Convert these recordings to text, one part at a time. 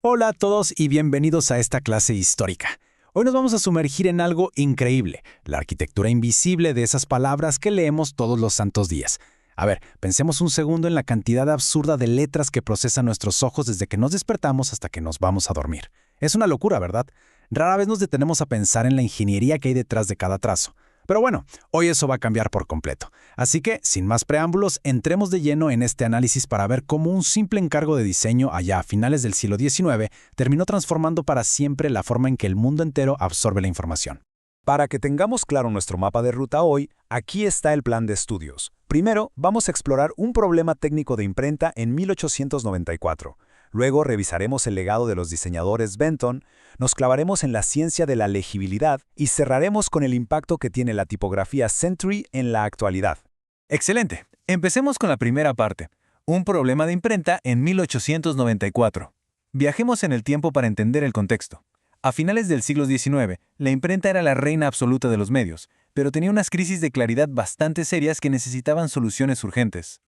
Hola a todos y bienvenidos a esta clase histórica. Hoy nos vamos a sumergir en algo increíble, la arquitectura invisible de esas palabras que leemos todos los santos días. A ver, pensemos un segundo en la cantidad absurda de letras que procesan nuestros ojos desde que nos despertamos hasta que nos vamos a dormir. Es una locura, ¿verdad? Rara vez nos detenemos a pensar en la ingeniería que hay detrás de cada trazo. Pero bueno, hoy eso va a cambiar por completo. Así que, sin más preámbulos, entremos de lleno en este análisis para ver cómo un simple encargo de diseño allá a finales del siglo XIX terminó transformando para siempre la forma en que el mundo entero absorbe la información. Para que tengamos claro nuestro mapa de ruta hoy, aquí está el plan de estudios. Primero, vamos a explorar un problema técnico de imprenta en 1894. Luego revisaremos el legado de los diseñadores Benton, nos clavaremos en la ciencia de la legibilidad y cerraremos con el impacto que tiene la tipografía Century en la actualidad. Excelente. Empecemos con la primera parte. Un problema de imprenta en 1894. Viajemos en el tiempo para entender el contexto. A finales del siglo XIX, la imprenta era la reina absoluta de los medios, pero tenía unas crisis de claridad bastante serias que necesitaban soluciones urgentes.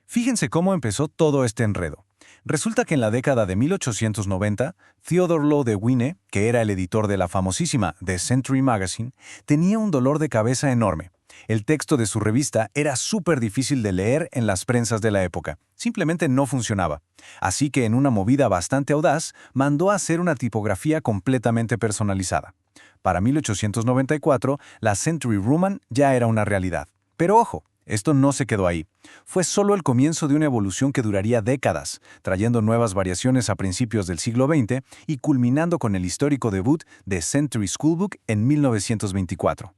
Fíjense cómo empezó todo este enredo. Resulta que en la década de 1890, Theodore Lowe de Winne, que era el editor de la famosísima The Century Magazine, tenía un dolor de cabeza enorme. El texto de su revista era súper difícil de leer en las prensas de la época. Simplemente no funcionaba. Así que en una movida bastante audaz, mandó a hacer una tipografía completamente personalizada. Para 1894, la Century Roman ya era una realidad. Pero ojo, esto no se quedó ahí. Fue solo el comienzo de una evolución que duraría décadas, trayendo nuevas variaciones a principios del siglo XX y culminando con el histórico debut de Century Schoolbook en 1924.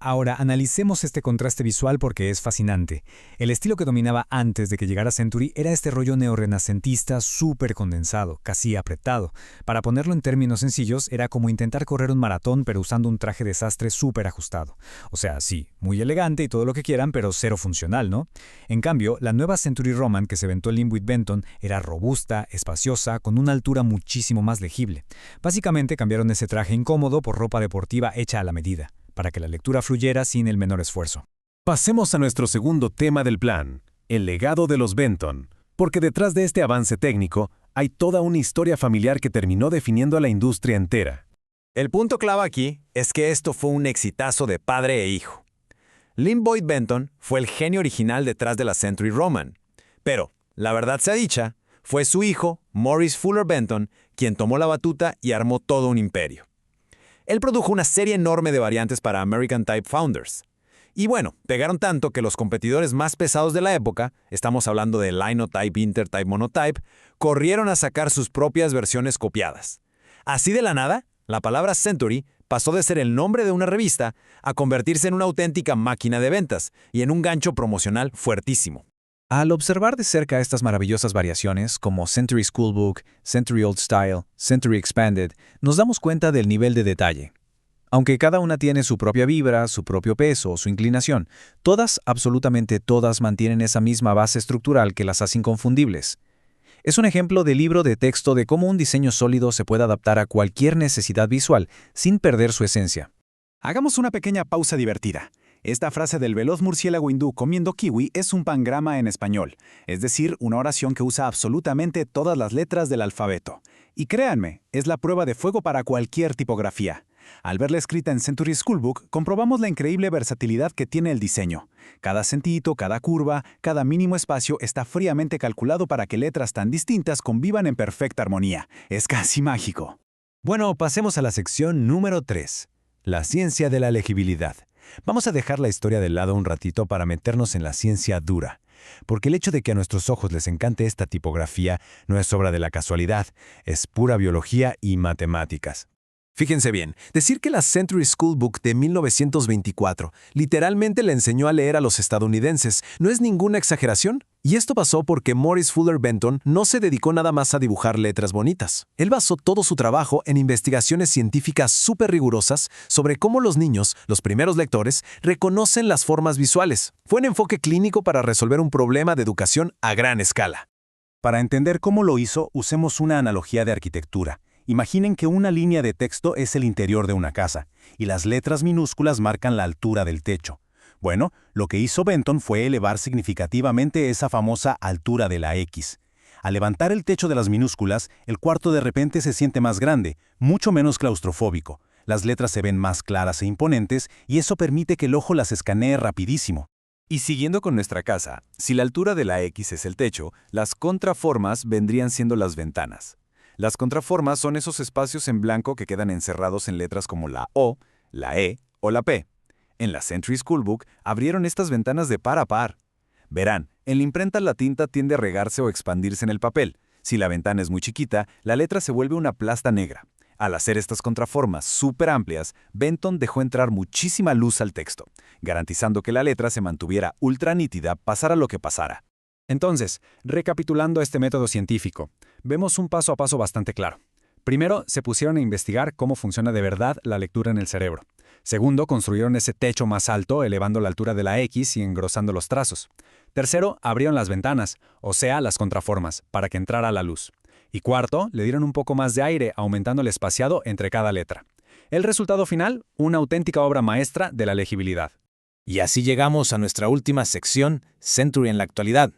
Ahora, analicemos este contraste visual porque es fascinante. El estilo que dominaba antes de que llegara Century era este rollo neorrenacentista súper condensado, casi apretado. Para ponerlo en términos sencillos, era como intentar correr un maratón pero usando un traje de sastre súper ajustado. O sea, sí, muy elegante y todo lo que quieran, pero cero funcional, ¿no? En cambio, la nueva Century Roman que se inventó Linwood Benton era robusta, espaciosa, con una altura muchísimo más legible. Básicamente cambiaron ese traje incómodo por ropa deportiva hecha a la medida, para que la lectura fluyera sin el menor esfuerzo. Pasemos a nuestro segundo tema del plan, el legado de los Benton, porque detrás de este avance técnico hay toda una historia familiar que terminó definiendo a la industria entera. El punto clave aquí es que esto fue un exitazo de padre e hijo. Lynn Boyd Benton fue el genio original detrás de la Century Roman, pero, la verdad sea dicha, fue su hijo, Maurice Fuller Benton, quien tomó la batuta y armó todo un imperio. Él produjo una serie enorme de variantes para American Type Founders. Y bueno, pegaron tanto que los competidores más pesados de la época, estamos hablando de Linotype, Intertype, Monotype, corrieron a sacar sus propias versiones copiadas. Así de la nada, la palabra Century pasó de ser el nombre de una revista a convertirse en una auténtica máquina de ventas y en un gancho promocional fuertísimo. Al observar de cerca estas maravillosas variaciones, como Century Schoolbook, Century Old Style, Century Expanded, nos damos cuenta del nivel de detalle. Aunque cada una tiene su propia vibra, su propio peso, su inclinación, todas, absolutamente todas, mantienen esa misma base estructural que las hace inconfundibles. Es un ejemplo de libro de texto de cómo un diseño sólido se puede adaptar a cualquier necesidad visual, sin perder su esencia. Hagamos una pequeña pausa divertida. Esta frase del veloz murciélago hindú comiendo kiwi es un pangrama en español, es decir, una oración que usa absolutamente todas las letras del alfabeto. Y créanme, es la prueba de fuego para cualquier tipografía. Al verla escrita en Century Schoolbook, comprobamos la increíble versatilidad que tiene el diseño. Cada centito, cada curva, cada mínimo espacio está fríamente calculado para que letras tan distintas convivan en perfecta armonía. Es casi mágico. Bueno, pasemos a la sección número 3, la ciencia de la legibilidad. Vamos a dejar la historia de lado un ratito para meternos en la ciencia dura, porque el hecho de que a nuestros ojos les encante esta tipografía no es obra de la casualidad, es pura biología y matemáticas. Fíjense bien, decir que la Century Schoolbook de 1924 literalmente le enseñó a leer a los estadounidenses no es ninguna exageración. Y esto pasó porque Maurice Fuller Benton no se dedicó nada más a dibujar letras bonitas. Él basó todo su trabajo en investigaciones científicas súper rigurosas sobre cómo los niños, los primeros lectores, reconocen las formas visuales. Fue un enfoque clínico para resolver un problema de educación a gran escala. Para entender cómo lo hizo, usemos una analogía de arquitectura. Imaginen que una línea de texto es el interior de una casa, y las letras minúsculas marcan la altura del techo. Bueno, lo que hizo Benton fue elevar significativamente esa famosa altura de la X. Al levantar el techo de las minúsculas, el cuarto de repente se siente más grande, mucho menos claustrofóbico. Las letras se ven más claras e imponentes y eso permite que el ojo las escanee rapidísimo. Y siguiendo con nuestra casa, si la altura de la X es el techo, las contraformas vendrían siendo las ventanas. Las contraformas son esos espacios en blanco que quedan encerrados en letras como la O, la E o la P. En la Century Schoolbook abrieron estas ventanas de par a par. Verán, en la imprenta la tinta tiende a regarse o expandirse en el papel. Si la ventana es muy chiquita, la letra se vuelve una plasta negra. Al hacer estas contraformas súper amplias, Benton dejó entrar muchísima luz al texto, garantizando que la letra se mantuviera ultra nítida pasara lo que pasara. Entonces, recapitulando este método científico, vemos un paso a paso bastante claro. Primero, se pusieron a investigar cómo funciona de verdad la lectura en el cerebro. Segundo, construyeron ese techo más alto, elevando la altura de la X y engrosando los trazos. Tercero, abrieron las ventanas, o sea, las contraformas, para que entrara la luz. Y cuarto, le dieron un poco más de aire, aumentando el espaciado entre cada letra. El resultado final, una auténtica obra maestra de la legibilidad. Y así llegamos a nuestra última sección, Century en la actualidad.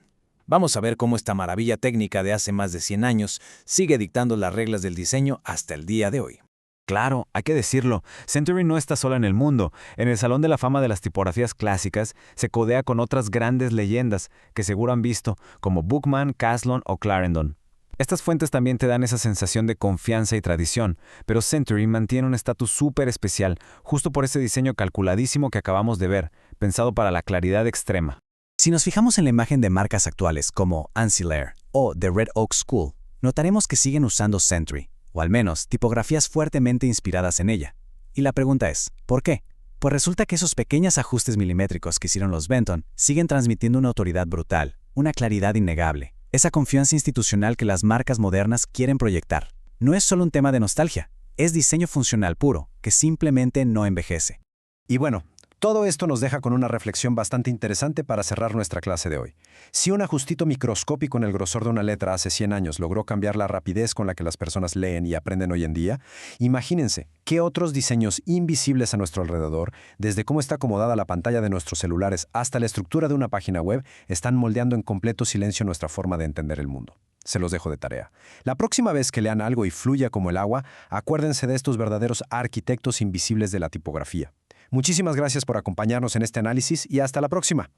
Vamos a ver cómo esta maravilla técnica de hace más de 100 años sigue dictando las reglas del diseño hasta el día de hoy. Claro, hay que decirlo, Century no está sola en el mundo. En el Salón de la Fama de las Tipografías Clásicas se codea con otras grandes leyendas que seguro han visto, como Bookman, Caslon o Clarendon. Estas fuentes también te dan esa sensación de confianza y tradición, pero Century mantiene un estatus súper especial, justo por ese diseño calculadísimo que acabamos de ver, pensado para la claridad extrema. Si nos fijamos en la imagen de marcas actuales como Ancillary o The Red Oak School, notaremos que siguen usando Century, o al menos tipografías fuertemente inspiradas en ella. Y la pregunta es, ¿por qué? Pues resulta que esos pequeños ajustes milimétricos que hicieron los Benton siguen transmitiendo una autoridad brutal, una claridad innegable, esa confianza institucional que las marcas modernas quieren proyectar. No es solo un tema de nostalgia, es diseño funcional puro, que simplemente no envejece. Y bueno, todo esto nos deja con una reflexión bastante interesante para cerrar nuestra clase de hoy. Si un ajustito microscópico en el grosor de una letra hace 100 años logró cambiar la rapidez con la que las personas leen y aprenden hoy en día, imagínense qué otros diseños invisibles a nuestro alrededor, desde cómo está acomodada la pantalla de nuestros celulares hasta la estructura de una página web, están moldeando en completo silencio nuestra forma de entender el mundo. Se los dejo de tarea. La próxima vez que lean algo y fluya como el agua, acuérdense de estos verdaderos arquitectos invisibles de la tipografía. Muchísimas gracias por acompañarnos en este análisis y hasta la próxima.